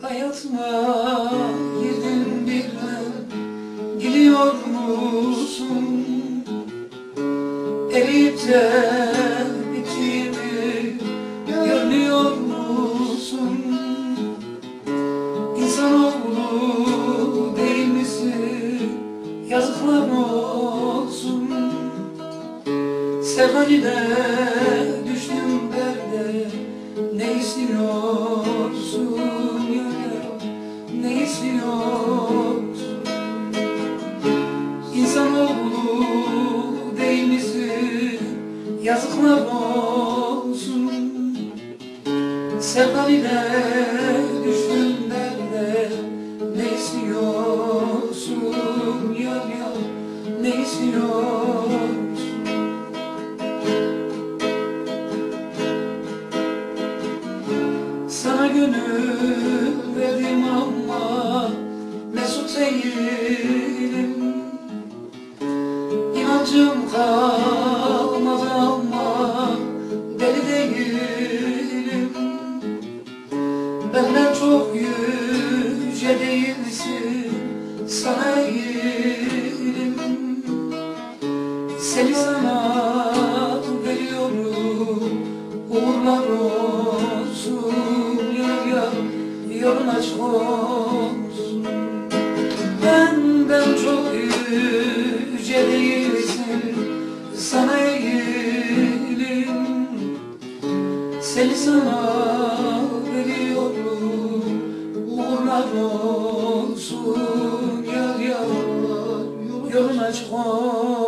Hayatıma girdin birden, gidiyor musun? Eriyip de bittiğimi görmüyor musun? İnsanoğlu değil misin? Yazıklar olsun. Sevdaline düştüm derde, ne istiyorsun ya, ne istiyorsun? İnsanoğlu değil misin? Yazıklar olsun. Sevdaline düştüm derde, ne istiyorsun ya, ne istiyorsun? Sana gönül verdim ama mesut değilim. İnancım kalmadı ama deli değilim. Benden çok yüce değilsin, sana eğilim. Seni sana veriyorum, uğurlar olsun. Yolun açık olsun. Benden çok yüce değilsin, sana eğilim. Seni sana veriyorum, uğurlar olsun. Yolun açık olsun.